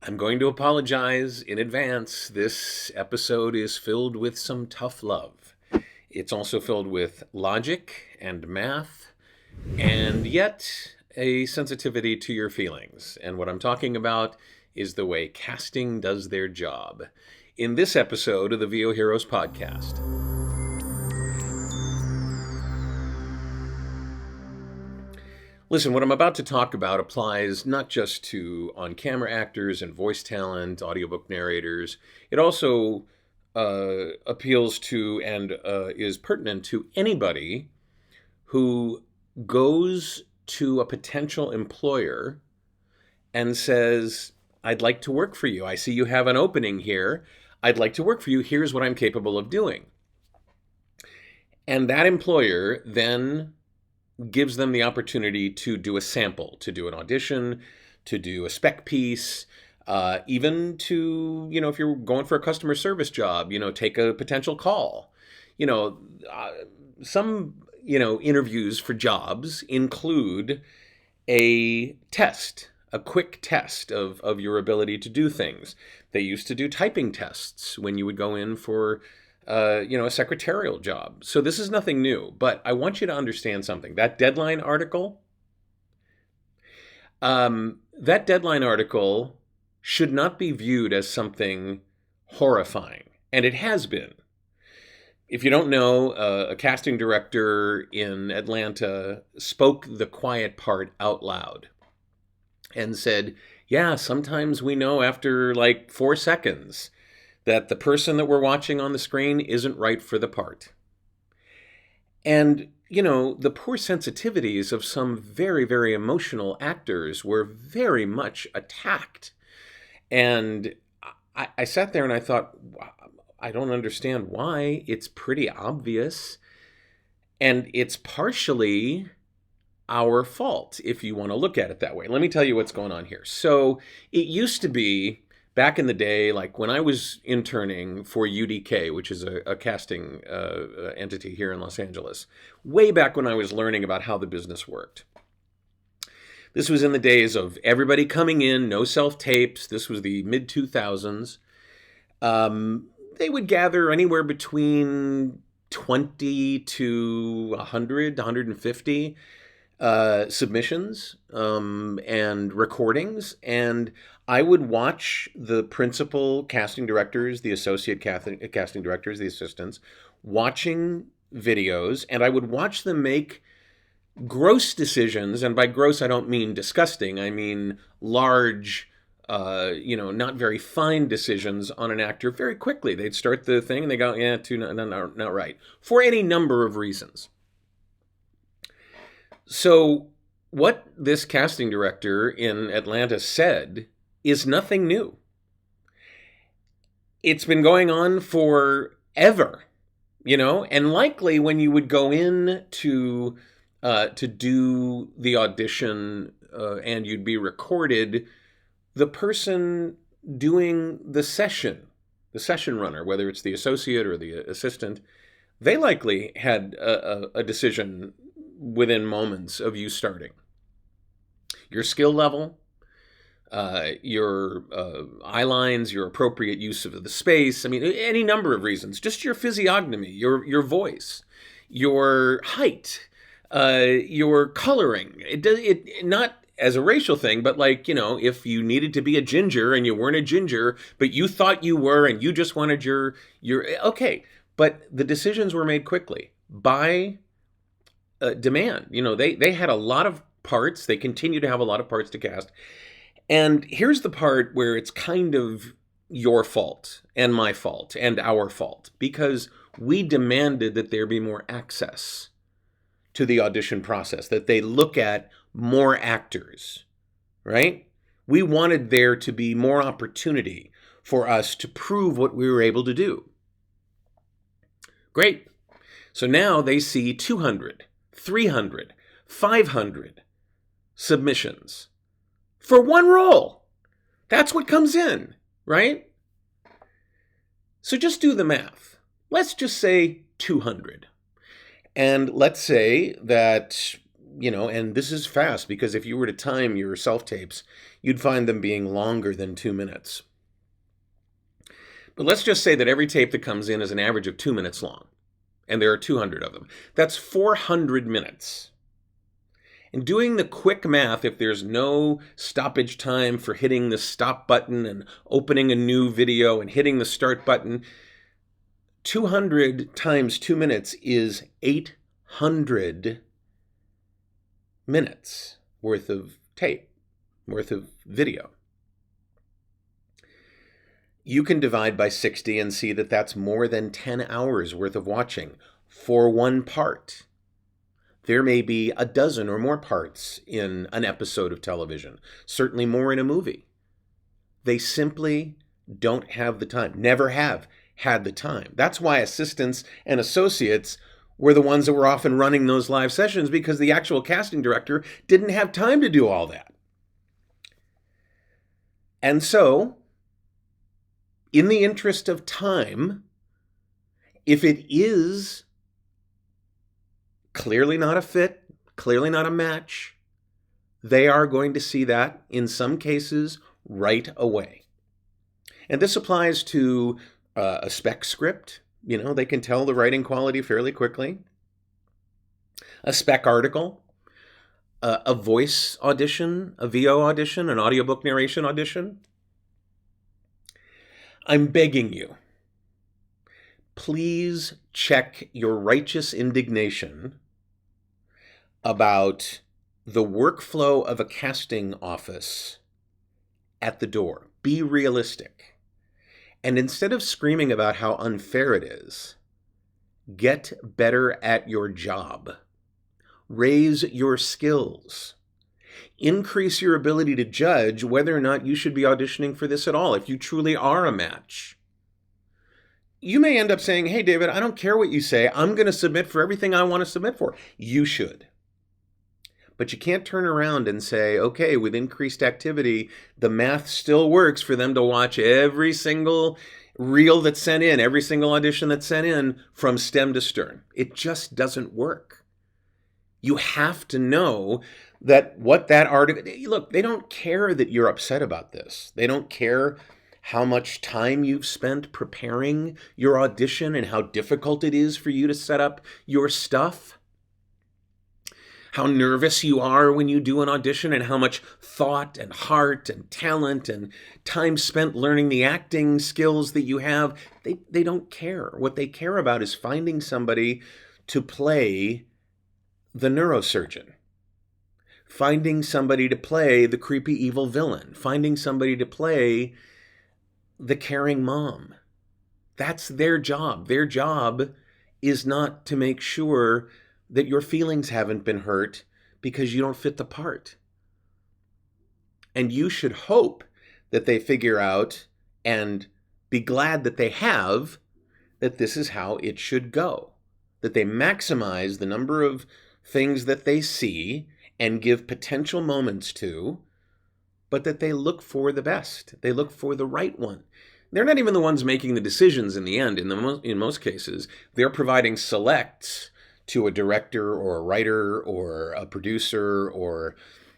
I'm going to apologize in advance. This episode is filled with some tough love. It's also filled with logic and math, and yet a sensitivity to your feelings. And what I'm talking about is the way casting does their job. In this episode of the VO Heroes podcast. Listen, what I'm about to talk about applies not just to on-camera actors and voice talent, audiobook narrators. It also appeals to and is pertinent to anybody who goes to a potential employer and says, I'd like to work for you. I see you have an opening here. I'd like to work for you. Here's what I'm capable of doing. And that employer then gives them the opportunity to do a sample, to do an audition, to do a spec piece, even to, if you're going for a customer service job, take a potential call. Some, interviews for jobs include a test, a quick test of your ability to do things. They used to do typing tests when you would go in for a secretarial job. So this is nothing new, but I want you to understand something. That Deadline article should not be viewed as something horrifying, and it has been. If you don't know, a casting director in Atlanta spoke the quiet part out loud and said, yeah, sometimes we know after like 4 seconds that the person that we're watching on the screen isn't right for the part. And, the poor sensitivities of some very, very emotional actors were very much attacked. And I sat there and I thought, I don't understand why. It's pretty obvious. And it's partially our fault, if you want to look at it that way. Let me tell you what's going on here. So it used to be, back in the day, like when I was interning for UDK, which is a casting entity here in Los Angeles, way back when I was learning about how the business worked. This was in the days of everybody coming in, no self-tapes. This was the mid-2000s. They would gather anywhere between 20 to 100, 150 submissions and recordings, and I would watch the principal casting directors, the associate casting directors, the assistants, watching videos, and I would watch them make gross decisions, and by gross I don't mean disgusting, I mean large, not very fine decisions on an actor very quickly. They'd start the thing and they go, yeah, not right, for any number of reasons. So what this casting director in Atlanta said is nothing new. It's been going on forever, and likely when you would go in to do the audition and you'd be recorded, the person doing the session runner, whether it's the associate or the assistant, they likely had a decision within moments of you starting. Your skill level, your eye lines, your appropriate use of the space, any number of reasons, just your physiognomy, your voice, your height, your coloring. It not as a racial thing, but if you needed to be a ginger and you weren't a ginger, but you thought you were and you just wanted your okay. But the decisions were made quickly by demand. They had a lot of parts. They continue to have a lot of parts to cast. And here's the part where it's kind of your fault and my fault and our fault, because we demanded that there be more access to the audition process, that they look at more actors, right? We wanted there to be more opportunity for us to prove what we were able to do. Great. So now they see 200, 300, 500 submissions for one role. That's what comes in, right? So just do the math. Let's just say 200. And let's say that And this is fast because if you were to time your self-tapes, you'd find them being longer than 2 minutes. But let's just say that every tape that comes in is an average of 2 minutes long, and there are 200 of them. That's 400 minutes. And doing the quick math, if there's no stoppage time for hitting the stop button and opening a new video and hitting the start button, 200 times 2 minutes is 800 minutes worth of tape, worth of video. You can divide by 60 and see that that's more than 10 hours worth of watching for one part. There may be a dozen or more parts in an episode of television, certainly more in a movie. They simply don't have the time, never have had the time. That's why assistants and associates were the ones that were often running those live sessions, because the actual casting director didn't have time to do all that. And so, in the interest of time, if it is clearly not a fit, clearly not a match, they are going to see that in some cases right away. And this applies to a spec script. They can tell the writing quality fairly quickly. A spec article, a voice audition, a VO audition, an audiobook narration audition. I'm begging you, please check your righteous indignation about the workflow of a casting office at the door. Be realistic. And instead of screaming about how unfair it is, get better at your job. Raise your skills. Increase your ability to judge whether or not you should be auditioning for this at all, if you truly are a match. You may end up saying, hey, David, I don't care what you say. I'm going to submit for everything I want to submit for. You should. But you can't turn around and say, okay, with increased activity, the math still works for them to watch every single reel that's sent in, every single audition that's sent in from stem to stern. It just doesn't work. You have to know that what that article, look, they don't care that you're upset about this. They don't care how much time you've spent preparing your audition and how difficult it is for you to set up your stuff. How nervous you are when you do an audition, and how much thought and heart and talent and time spent learning the acting skills that you have. They don't care. What they care about is finding somebody to play the neurosurgeon, finding somebody to play the creepy evil villain, finding somebody to play the caring mom. That's their job. Their job is not to make sure that your feelings haven't been hurt because you don't fit the part. And you should hope that they figure out, and be glad that they have, that this is how it should go. That they maximize the number of things that they see and give potential moments to, but that they look for the best. They look for the right one. They're not even the ones making the decisions in the end. In most cases, they're providing selects to a director or a writer or a producer or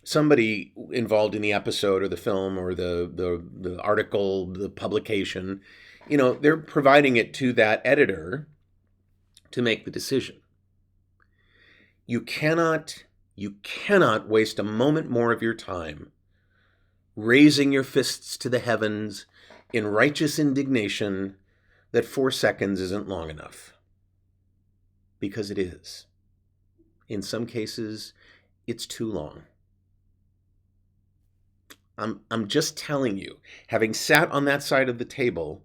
somebody involved in the episode or the film or the article, the publication. They're providing it to that editor to make the decision. You cannot waste a moment more of your time raising your fists to the heavens in righteous indignation that 4 seconds isn't long enough. Because it is. In some cases, it's too long. I'm just telling you, having sat on that side of the table,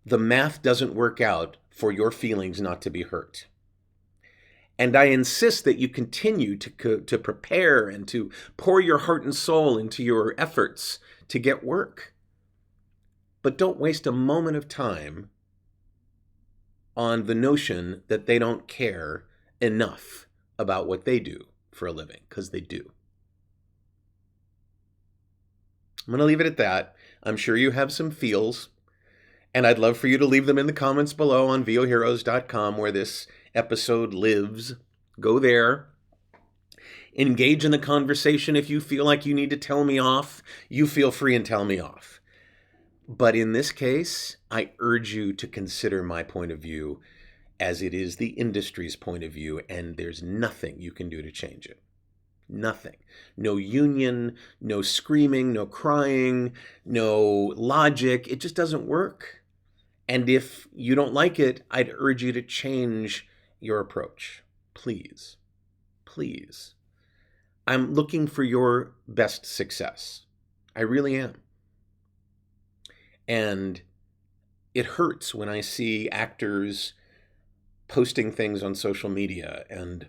the math doesn't work out for your feelings not to be hurt. And I insist that you continue to prepare and to pour your heart and soul into your efforts to get work. But don't waste a moment of time on the notion that they don't care enough about what they do for a living, because they do. I'm going to leave it at that. I'm sure you have some feels, and I'd love for you to leave them in the comments below on voheroes.com, where this episode lives. Go there. engage in the conversation. If you feel like you need to tell me off, you feel free and tell me off. But in this case, I urge you to consider my point of view as it is the industry's point of view, and there's nothing you can do to change it. Nothing. No union, no screaming, no crying, no logic. It just doesn't work. And if you don't like it, I'd urge you to change your approach. Please. Please. I'm looking for your best success. I really am. And it hurts when I see actors posting things on social media and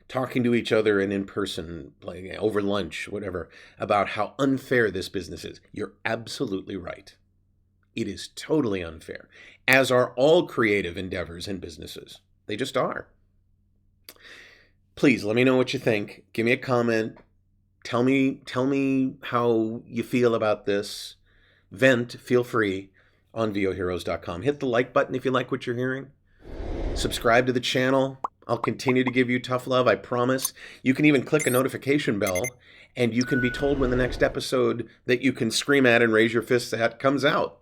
talking to each other and in person, like over lunch, whatever, about how unfair this business is. You're absolutely right. It is totally unfair, as are all creative endeavors and businesses. They just are. Please let me know what you think. Give me a comment. Tell me how you feel about this. Vent, feel free, on voheroes.com. Hit the like button if you like what you're hearing. Subscribe to the channel. I'll continue to give you tough love, I promise. You can even click a notification bell, and you can be told when the next episode that you can scream at and raise your fists at comes out.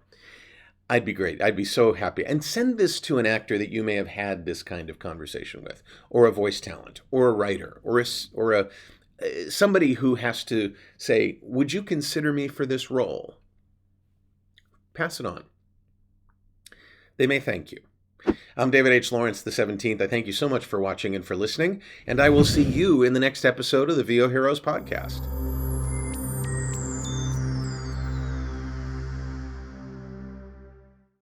I'd be great. I'd be so happy. And send this to an actor that you may have had this kind of conversation with, or a voice talent, or a writer, or somebody who has to say, would you consider me for this role? Pass it on. They may thank you. I'm David H. Lawrence, the 17th. I thank you so much for watching and for listening, and I will see you in the next episode of the VO Heroes podcast.